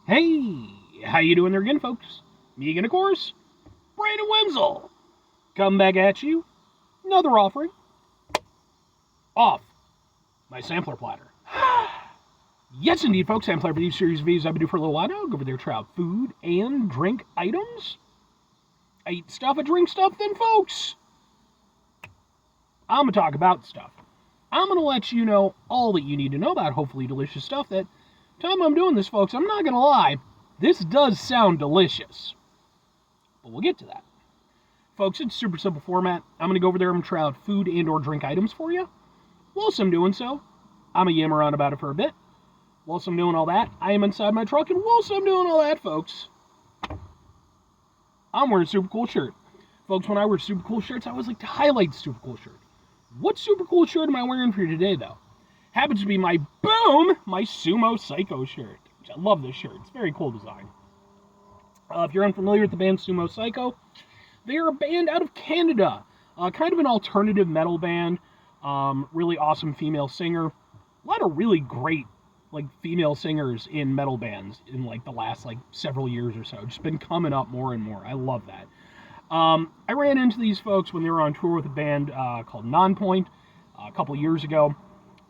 Hey, how you doing there again, folks? Me again, of course, Brandon Wenzel. Come back at you, another offering off my sampler platter. Yes, indeed, folks, sampler for these series of videos I've been doing for a little while now. Go over there, try out food and drink items. I eat stuff, I drink stuff, then, folks, I'm going to talk about stuff. I'm going to let you know all that you need to know about hopefully delicious stuff. That time I'm doing this, folks, I'm not going to lie, this does sound delicious. But we'll get to that. Folks, it's super simple format. I'm going to go over there and try out food and or drink items for you. Whilst I'm doing so, I'm going to yam around about it for a bit. Whilst I'm doing all that, I am inside my truck, and whilst I'm doing all that, folks, I'm wearing a super cool shirt. Folks, when I wear super cool shirts, I always like to highlight the super cool shirt. What super cool shirt am I wearing for you today, though? Happens to be my Sumo Psycho shirt. Which I love this shirt. It's a very cool design. If you're unfamiliar with the band Sumo Psycho, they are a band out of Canada. Kind of an alternative metal band. Really awesome female singer. A lot of really great female singers in metal bands in the last several years or so. Just been coming up more and more. I love that. I ran into these folks when they were on tour with a band called Nonpoint a couple years ago.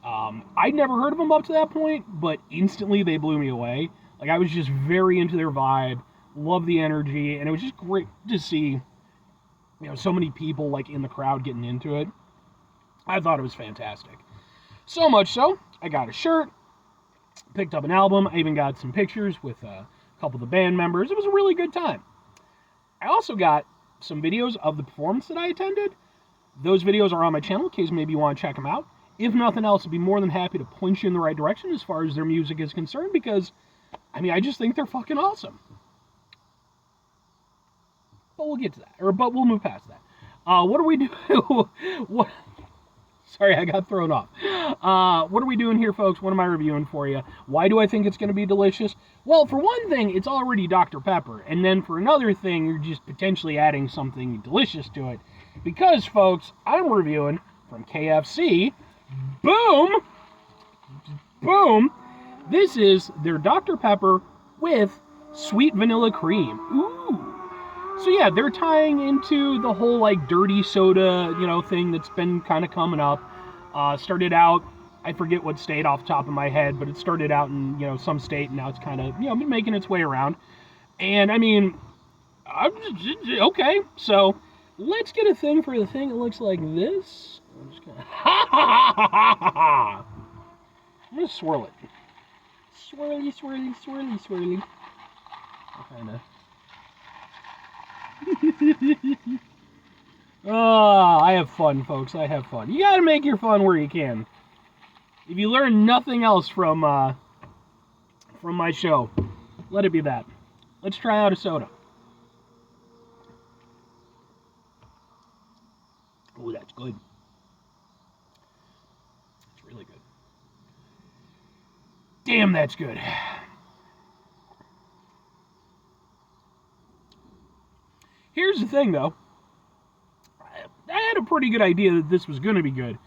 I'd never heard of them up to that point, but instantly they blew me away. I was just very into their vibe, loved the energy, and it was just great to see, so many people in the crowd getting into it. I thought it was fantastic. So much so, I got a shirt, picked up an album, I even got some pictures with a couple of the band members. It was a really good time. I also got some videos of the performance that I attended. Those videos are on my channel in case maybe you want to check them out. If nothing else, I'd be more than happy to point you in the right direction as far as their music is concerned, because, I just think they're fucking awesome. But we'll get to that, but we'll move past that. What are we doing? Sorry, I got thrown off. What are we doing here, folks? What am I reviewing for you? Why do I think it's going to be delicious? Well, for one thing, it's already Dr. Pepper. And then for another thing, you're just potentially adding something delicious to it. Because, folks, I'm reviewing from KFC. Boom! Boom! This is their Dr. Pepper with sweet vanilla cream. Ooh! So yeah, they're tying into the whole dirty soda, thing that's been kind of coming up. Started out, I forget what state off the top of my head, but it started out in, some state, and now it's kind of, been making its way around. And okay, so let's get a thing for the thing that looks like this. I'm just gonna, I'm gonna swirl it. Swirly, swirly, swirly, swirly. Kinda. Oh, I have fun, folks. I have fun. You gotta make your fun where you can. If you learn nothing else from my show, let it be that. Let's try out a soda. Oh, that's good. It's really good. Damn, that's good. Here's the thing, though. I had a pretty good idea that this was going to be good.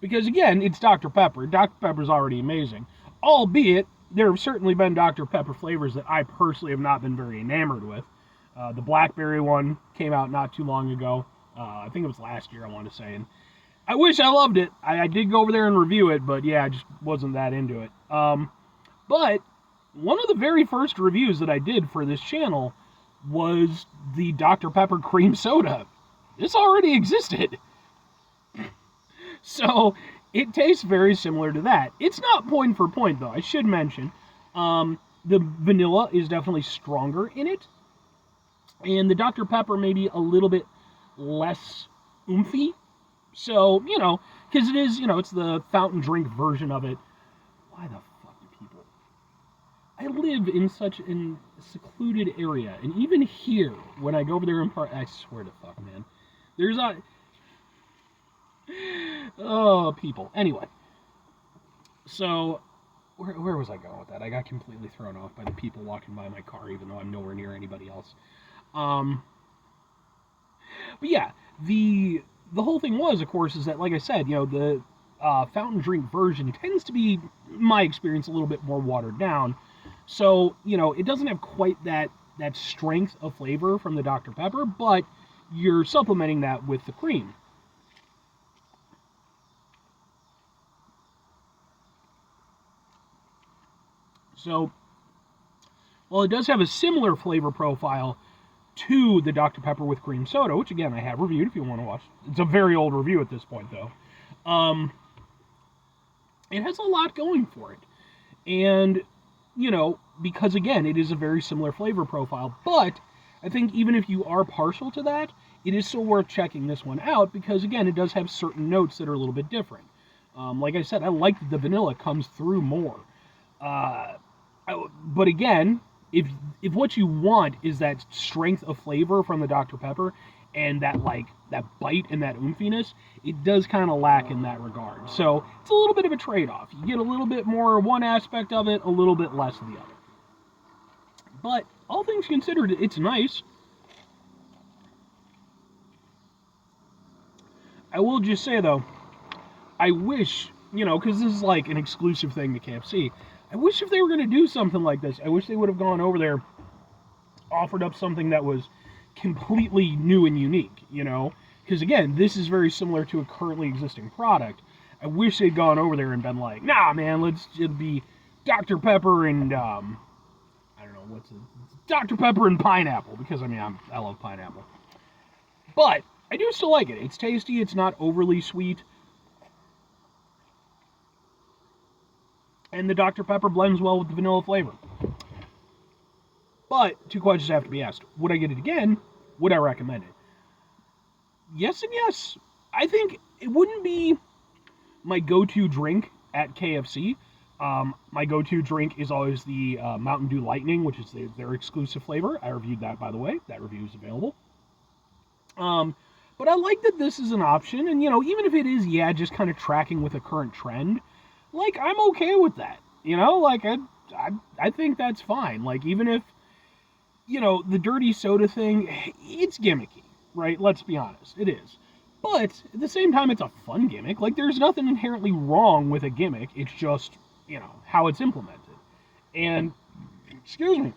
Because, again, it's Dr. Pepper. Dr. Pepper's already amazing. Albeit, there have certainly been Dr. Pepper flavors that I personally have not been very enamored with. The blackberry one came out not too long ago. I think it was last year, I want to say. And I wish I loved it. I did go over there and review it, but yeah, I just wasn't that into it. But one of the very first reviews that I did for this channel was the Dr. Pepper cream soda. This already existed. So it tastes very similar to that. It's not point for point, though. I should mention the vanilla is definitely stronger in it, and the Dr. Pepper maybe a little bit less oomphy. So, because it is, it's the fountain drink version of it. Why the fuck do people... I live in such a secluded area, and even here, when I go over there in park, I swear to fuck, man, there's a... Oh, people. Anyway, so, where was I going with that? I got completely thrown off by the people walking by my car, even though I'm nowhere near anybody else. But yeah, the whole thing was, of course, is that, like I said, the fountain drink version tends to be, in my experience, a little bit more watered down. So, it doesn't have quite that strength of flavor from the Dr. Pepper, but you're supplementing that with the cream. So, while it does have a similar flavor profile to the Dr. Pepper with cream soda, which again I have reviewed if you want to watch. It's a very old review at this point, though. It has a lot going for it. And, because again, it is a very similar flavor profile. But I think even if you are partial to that, it is still worth checking this one out because, again, it does have certain notes that are a little bit different. Like I said, I like that the vanilla comes through more. But again, if what you want is that strength of flavor from the Dr. Pepper and that bite and that oomphiness, it does kind of lack in that regard. So it's a little bit of a trade-off. You get a little bit more one aspect of it, a little bit less of the other. But all things considered, it's nice. I will just say, though, I wish, because this is like an exclusive thing to KFC, I wish if they were going to do something like this, I wish they would have gone over there, offered up something that was completely new and unique, Because, again, this is very similar to a currently existing product. I wish they'd gone over there and been like, nah, man, it'd be Dr. Pepper and, I don't know, Dr. Pepper and pineapple, because, I love pineapple. But I do still like it. It's tasty. It's not overly sweet. And the Dr. Pepper blends well with the vanilla flavor. But two questions have to be asked. Would I get it again? Would I recommend it? Yes and yes. I think it wouldn't be my go-to drink at KFC. My go-to drink is always the Mountain Dew Lightning, which is their exclusive flavor. I reviewed that, by the way. That review is available. But I like that this is an option. And, even if it is, just kind of tracking with a current trend, I'm okay with that. I think that's fine. Even if, the dirty soda thing, it's gimmicky, right? Let's be honest. It is. But at the same time, it's a fun gimmick. There's nothing inherently wrong with a gimmick. It's just, how it's implemented. And, excuse me,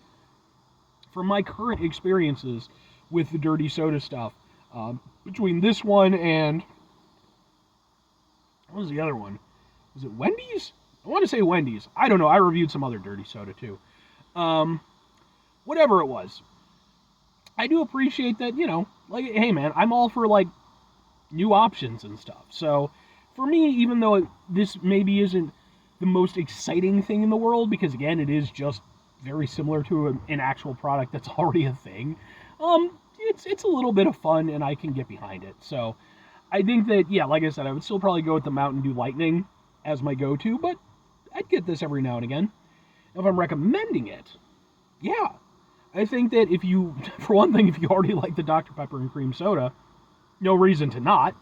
from my current experiences with the dirty soda stuff, between this one and, what was the other one? Was it Wendy's? I want to say Wendy's. I don't know. I reviewed some other dirty soda, too. Whatever it was. I do appreciate that, hey, man, I'm all for, new options and stuff. So, for me, even though this maybe isn't the most exciting thing in the world, because, again, it is just very similar to an actual product that's already a thing, it's a little bit of fun, and I can get behind it. So, I think that, like I said, I would still probably go with the Mountain Dew Lightning as my go-to, but I'd get this every now and again. If I'm recommending it, I think that for one thing, if you already like the Dr. Pepper and cream soda, no reason to not.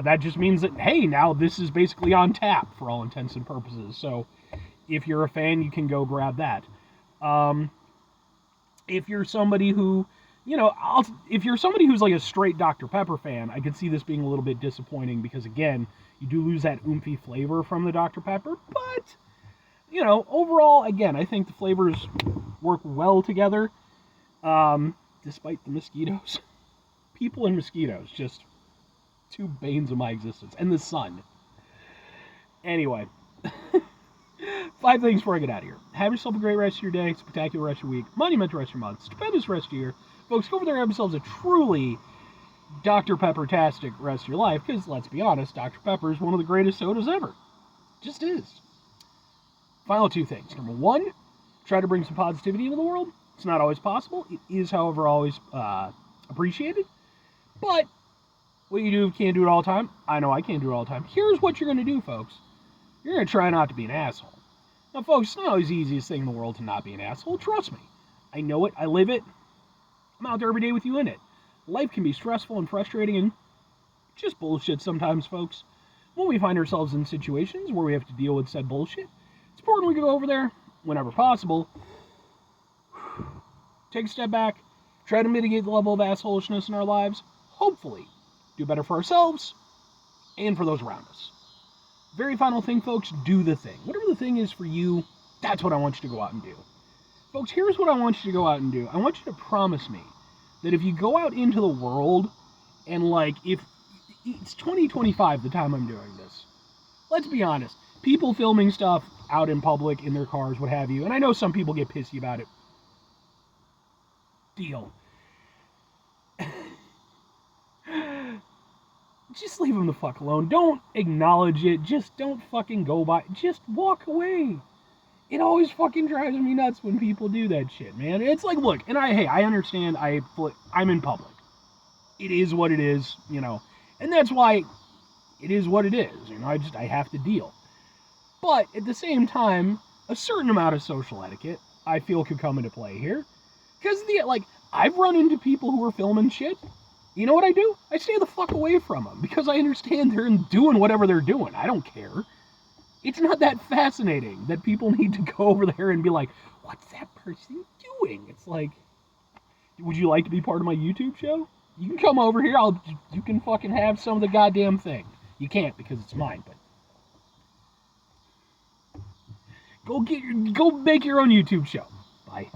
That just means that, hey, now this is basically on tap for all intents and purposes. So if you're a fan, you can go grab that. If you're somebody who, if you're somebody who's a straight Dr. Pepper fan, I could see this being a little bit disappointing because, again, you do lose that oomphy flavor from the Dr. Pepper. But, overall, again, I think the flavors work well together, despite the mosquitoes. People and mosquitoes, just two banes of my existence. And the sun. Anyway, 5 things before I get out of here. Have yourself a great rest of your day, spectacular rest of your week, monumental rest of your month, stupendous rest of your year. Folks, go over there and have yourselves a truly Dr. Pepper-tastic rest of your life, because, let's be honest, Dr. Pepper is one of the greatest sodas ever. Just is. Final 2 things. Number 1, try to bring some positivity into the world. It's not always possible. It is, however, always appreciated. But what you do can't do it all the time. I know I can't do it all the time. Here's what you're going to do, folks. You're going to try not to be an asshole. Now, folks, it's not always the easiest thing in the world to not be an asshole. Trust me. I know it. I live it. I'm out there every day with you in it. Life can be stressful and frustrating and just bullshit sometimes, folks. When we find ourselves in situations where we have to deal with said bullshit, it's important we go over there whenever possible. Take a step back. Try to mitigate the level of assholishness in our lives. Hopefully, do better for ourselves and for those around us. Very final thing, folks, do the thing. Whatever the thing is for you, that's what I want you to go out and do. Folks, here's what I want you to go out and do. I want you to promise me that if you go out into the world and, like, if it's 2025 the time I'm doing this, let's be honest, people filming stuff out in public, in their cars, what have you, and I know some people get pissy about it. Deal. Just leave them the fuck alone. Don't acknowledge it. Just don't fucking go by. Just walk away. It always fucking drives me nuts when people do that shit, man. It's like, look, and I understand. I'm in public. It is what it is, you know, and that's why it is what it is. You know, I have to deal. But at the same time, a certain amount of social etiquette I feel could come into play here, because I've run into people who are filming shit. You know what I do? I stay the fuck away from them because I understand they're doing whatever they're doing. I don't care. It's not that fascinating that people need to go over there and be like, what's that person doing? It's like, would you like to be part of my YouTube show? You can come over here. You can fucking have some of the goddamn thing. You can't because it's mine, but go make your own YouTube show. Bye.